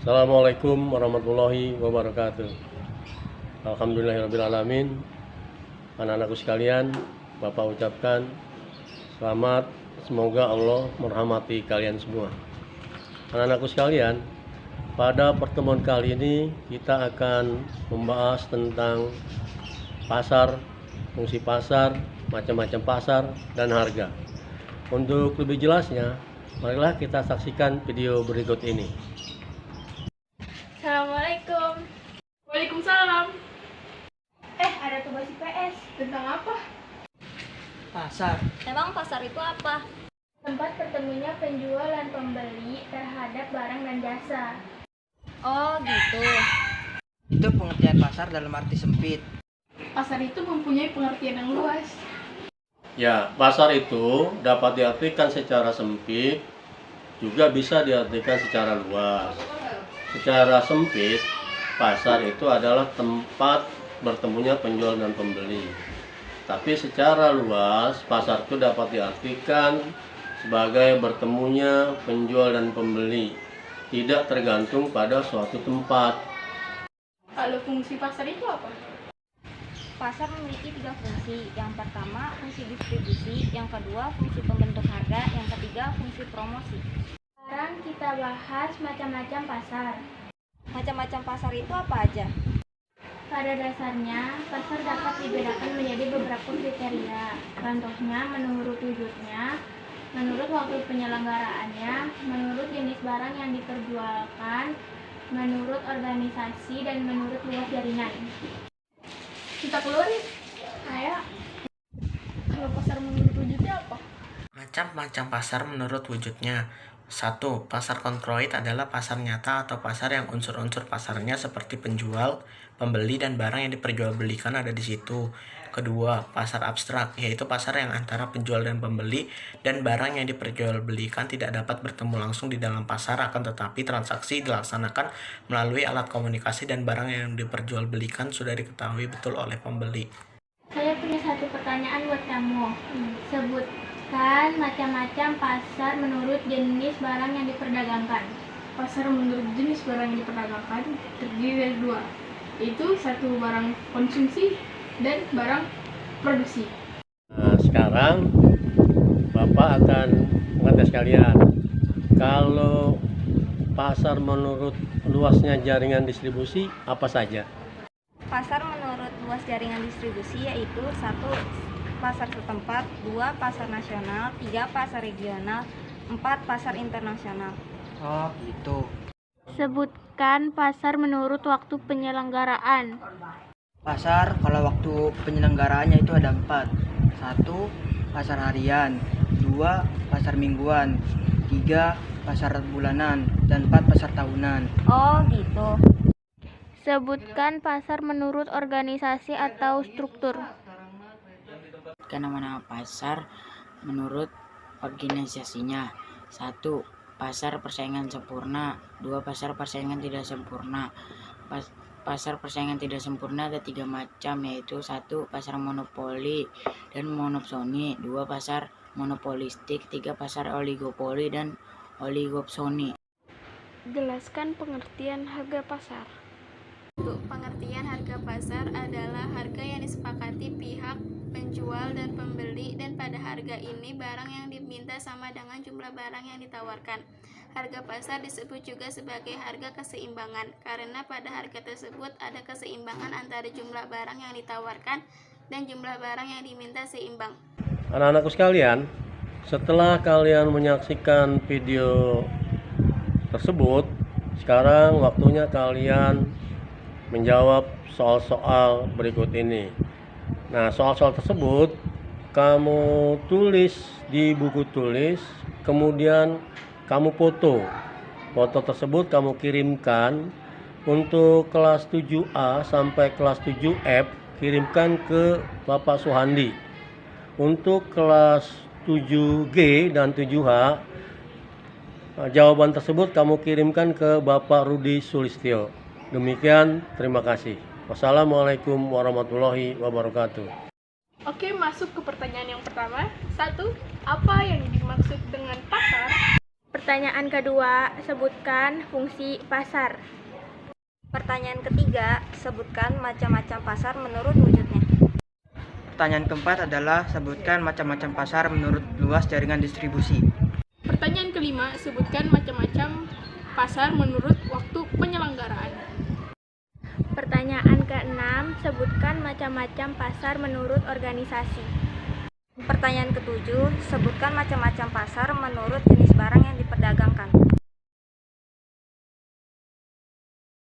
Assalamualaikum warahmatullahi wabarakatuh. Alhamdulillahirrabbilalamin. Anak-anakku sekalian, Bapak ucapkan selamat. Semoga Allah merahmati kalian semua. Anak-anakku sekalian, pada pertemuan kali ini kita akan membahas tentang pasar, fungsi pasar, macam-macam pasar, dan harga. Untuk lebih jelasnya, marilah kita saksikan video berikut ini. Assalamualaikum. Waalaikumsalam. Ada tugas IPS. Tentang apa? Pasar. Emang pasar itu apa? Tempat bertemunya penjual dan pembeli terhadap barang dan jasa. Oh gitu. Itu pengertian pasar dalam arti sempit. Pasar itu mempunyai pengertian yang luas. Ya, pasar itu dapat diartikan secara sempit, juga bisa diartikan secara luas. Secara sempit, pasar itu adalah tempat bertemunya penjual dan pembeli. Tapi secara luas, pasar itu dapat diartikan sebagai bertemunya penjual dan pembeli, tidak tergantung pada suatu tempat. Kalau fungsi pasar itu apa? Pasar memiliki 3 fungsi. Yang pertama, fungsi distribusi. Yang kedua, fungsi pembentuk harga. Yang ketiga, fungsi promosi. Sekarang kita bahas macam-macam pasar. Macam-macam pasar itu apa aja? Pada dasarnya, pasar dapat dibedakan menjadi beberapa kriteria. Contohnya menurut wujudnya, menurut waktu penyelenggaraannya, menurut jenis barang yang diperjualkan, menurut organisasi, dan menurut luas jaringan. Kita keluarin. Ayo. Kalau pasar menurut wujudnya apa? Macam-macam pasar menurut wujudnya. 1. Pasar kontroid adalah pasar nyata atau pasar yang unsur-unsur pasarnya seperti penjual, pembeli, dan barang yang diperjualbelikan ada di situ. Kedua, pasar abstrak, yaitu pasar yang antara penjual dan pembeli dan barang yang diperjualbelikan tidak dapat bertemu langsung di dalam pasar, akan tetapi transaksi dilaksanakan melalui alat komunikasi dan barang yang diperjualbelikan sudah diketahui betul oleh pembeli. Saya punya satu pertanyaan buat kamu. Sebutkan macam-macam pasar menurut jenis barang yang diperdagangkan. Pasar menurut jenis barang yang diperdagangkan terdiri dari 2, yaitu 1 barang konsumsi dan barang produksi. Nah, sekarang Bapak akan mengetes kalian. Kalau pasar menurut luasnya jaringan distribusi, apa saja? Pasar menurut luas jaringan distribusi yaitu 1. Pasar setempat, 2. Pasar nasional, 3. Pasar regional, 4. Pasar internasional. Oh, gitu. Sebutkan pasar menurut waktu penyelenggaraan. Pasar kalau waktu penyelenggaraannya itu ada 4. 1. Pasar harian, 2. Pasar mingguan, 3. Pasar bulanan, dan 4. Pasar tahunan. Oh gitu. Sebutkan pasar menurut organisasi atau struktur. Nama-nama pasar menurut organisasinya. 1. Pasar persaingan sempurna. 2. Pasar persaingan tidak sempurna. Pasar persaingan tidak sempurna ada 3 macam, yaitu 1. Pasar monopoli dan monopsoni, 2. Pasar monopolistik, 3. Pasar oligopoli dan oligopsoni. Jelaskan pengertian harga pasar. Pengertian harga pasar adalah harga yang disepakati pihak penjual dan pembeli, dan pada harga ini barang yang diminta sama dengan jumlah barang yang ditawarkan. Harga pasar disebut juga sebagai harga keseimbangan karena pada harga tersebut ada keseimbangan antara jumlah barang yang ditawarkan dan jumlah barang yang diminta seimbang. Anak-anakku sekalian, setelah kalian menyaksikan video tersebut, sekarang waktunya kalian menjawab soal-soal berikut ini. Nah, soal-soal tersebut kamu tulis di buku tulis, kemudian kamu foto. Foto tersebut kamu kirimkan untuk kelas 7A sampai kelas 7F, kirimkan ke Bapak Suhandi. Untuk kelas 7G dan 7H, jawaban tersebut kamu kirimkan ke Bapak Rudi Sulistyo. Demikian, terima kasih. Wassalamualaikum warahmatullahi wabarakatuh. Oke, masuk ke pertanyaan yang pertama. 1. Apa yang dimaksud dengan pasar? Pertanyaan kedua, sebutkan fungsi pasar. Pertanyaan ketiga, sebutkan macam-macam pasar menurut wujudnya. Pertanyaan keempat adalah sebutkan macam-macam pasar menurut luas jaringan distribusi. Pertanyaan kelima, sebutkan macam-macam pasar menurut waktu penyelenggaraan. Pertanyaan keenam, sebutkan macam-macam pasar menurut organisasi. Pertanyaan ketujuh, sebutkan macam-macam pasar menurut jenis barang yang diperdagangkan.